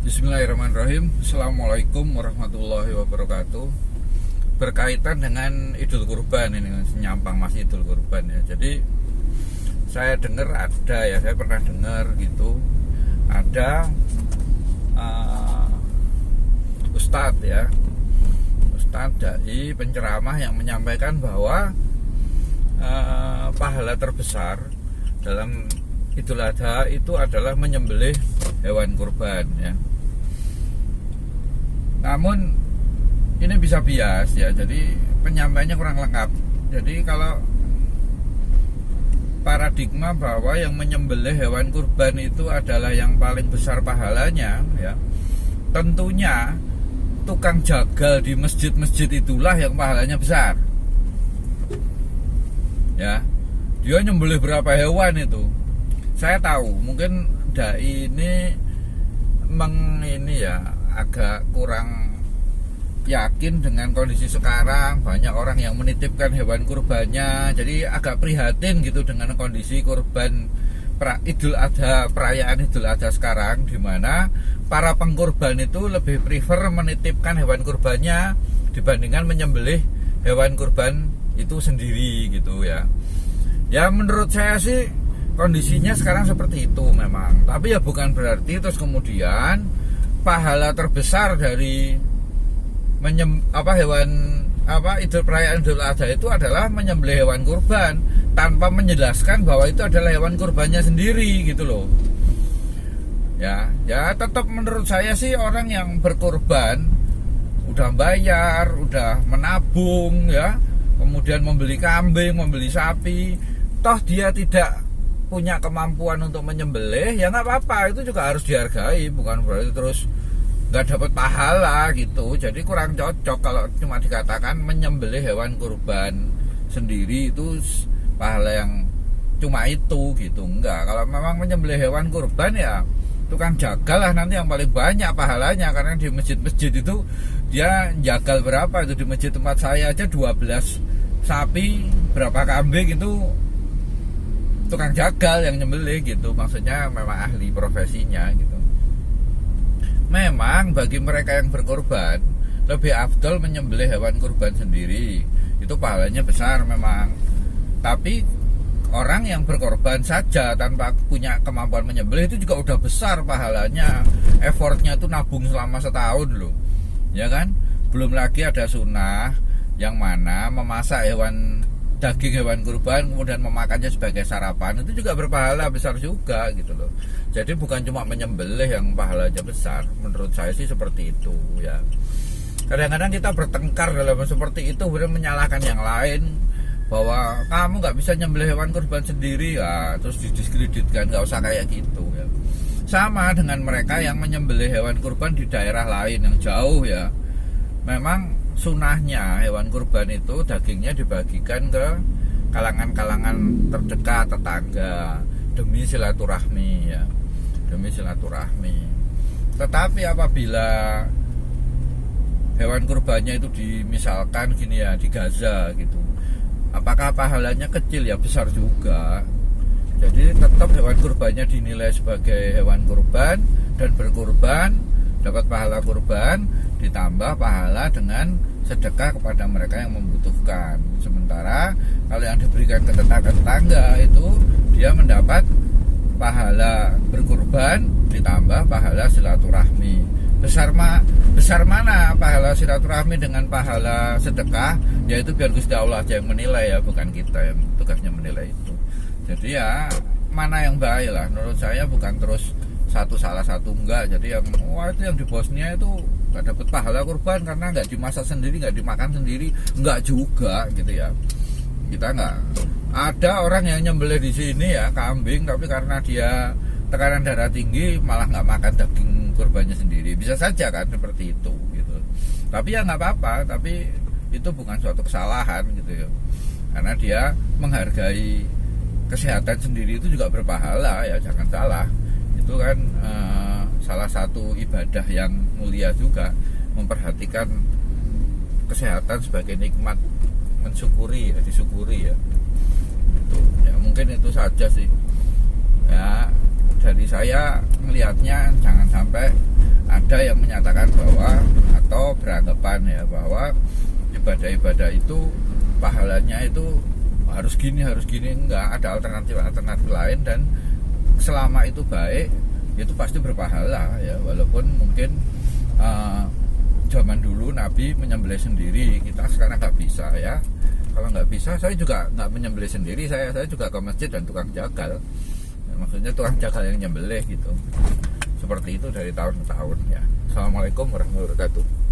Bismillahirrahmanirrahim. Assalamualaikum warahmatullahi wabarakatuh. Berkaitan dengan Idul Kurban ini, nyampang masih Idul Kurban ya. Jadi saya dengar ada ya, saya pernah dengar gitu, ada Ustadz ya, Ustadz dai penceramah yang menyampaikan bahwa pahala terbesar dalam Idul Adha itu adalah menyembelih hewan kurban ya. Namun ini bisa bias ya, jadi penyampaiannya kurang lengkap. Jadi kalau paradigma bahwa yang menyembelih hewan kurban itu adalah yang paling besar pahalanya ya, tentunya tukang jagal di masjid-masjid itulah yang pahalanya besar ya. Dia nyembelih berapa hewan itu saya tahu. Mungkin dai ini ya agak kurang yakin dengan kondisi sekarang, banyak orang yang menitipkan hewan kurbannya, jadi agak prihatin gitu dengan kondisi kurban Idul Adha, perayaan Idul Adha sekarang, di mana para pengkurban itu lebih prefer menitipkan hewan kurbannya dibandingkan menyembelih hewan kurban itu sendiri gitu ya. Ya menurut saya sih kondisinya sekarang seperti itu memang, tapi ya bukan berarti terus kemudian pahala terbesar dari perayaan Idul Adha itu adalah menyembelih hewan kurban tanpa menjelaskan bahwa itu adalah hewan kurbannya sendiri gitu loh. Ya tetap menurut saya sih orang yang berkurban udah bayar, udah menabung ya, kemudian membeli kambing, membeli sapi, toh dia tidak punya kemampuan untuk menyembelih, ya nggak apa-apa, itu juga harus dihargai, bukan berarti terus nggak dapat pahala gitu. Jadi kurang cocok kalau cuma dikatakan menyembelih hewan kurban sendiri itu pahala yang cuma itu gitu. Enggak, kalau memang menyembelih hewan kurban ya tukang jagal lah nanti yang paling banyak pahalanya, karena di masjid-masjid itu dia jagal berapa itu. Di masjid tempat saya aja 12 sapi, berapa kambing itu tukang jagal yang nyembelih gitu, maksudnya memang ahli profesinya gitu. Memang bagi mereka yang berkorban lebih afdol menyembelih hewan kurban sendiri, itu pahalanya besar memang. Tapi orang yang berkorban saja tanpa punya kemampuan menyembelih itu juga udah besar pahalanya. Effortnya itu nabung selama setahun loh, ya kan. Belum lagi ada sunnah yang mana memasak daging hewan kurban kemudian memakannya sebagai sarapan, itu juga berpahala besar juga gitu loh. Jadi bukan cuma menyembelih yang pahalanya besar, menurut saya sih seperti itu ya. Kadang-kadang kita bertengkar dalam seperti itu, kemudian menyalahkan yang lain bahwa kamu nggak bisa nyembelih hewan kurban sendiri ya, terus didiskreditkan. Nggak usah kayak gitu ya. Sama dengan mereka yang menyembelih hewan kurban di daerah lain yang jauh ya. Memang sunahnya hewan kurban itu dagingnya dibagikan ke kalangan-kalangan terdekat, tetangga, demi silaturahmi ya, demi silaturahmi. Tetapi apabila hewan kurbannya itu misalkan gini ya, di Gaza gitu, apakah pahalanya kecil? Ya besar juga. Jadi tetap hewan kurbannya dinilai sebagai hewan kurban dan berkurban, dapat pahala kurban ditambah pahala dengan sedekah kepada mereka yang membutuhkan. Sementara kalau yang diberikan ke tetangga itu dia mendapat pahala berkurban ditambah pahala silaturahmi. Besar mana pahala silaturahmi dengan pahala sedekah? Yaitu biar Gusti Allah aja yang menilai ya, bukan kita yang tugasnya menilai itu. Jadi ya mana yang baik lah, menurut saya bukan terus salah satu enggak. Jadi yang itu yang di Bosnia itu nggak dapat pahala kurban karena nggak dimasak sendiri, nggak dimakan sendiri, nggak juga gitu ya. Kita nggak ada orang yang nyembelih di sini ya kambing, tapi karena dia tekanan darah tinggi malah nggak makan daging kurbannya sendiri, bisa saja kan seperti itu gitu. Tapi ya nggak apa-apa, tapi itu bukan suatu kesalahan gitu ya, karena dia menghargai kesehatan sendiri itu juga berpahala ya, jangan salah. Itu kan salah satu ibadah yang mulia juga, memperhatikan kesehatan sebagai nikmat, mensyukuri ya, disyukuri ya. Itu ya mungkin itu saja sih ya. Dari saya melihatnya jangan sampai ada yang menyatakan bahwa atau beranggapan ya bahwa ibadah-ibadah itu pahalanya itu harus gini enggak, ada alternatif lain, dan selama itu baik itu pasti berpahala ya, walaupun mungkin zaman dulu Nabi menyembelih sendiri, kita sekarang nggak bisa ya. Kalau nggak bisa, saya juga nggak menyembelih sendiri, saya juga ke masjid dan tukang jagal, maksudnya tukang jagal yang nyembelih gitu, seperti itu dari tahun ke tahun ya. Assalamualaikum warahmatullahi wabarakatuh.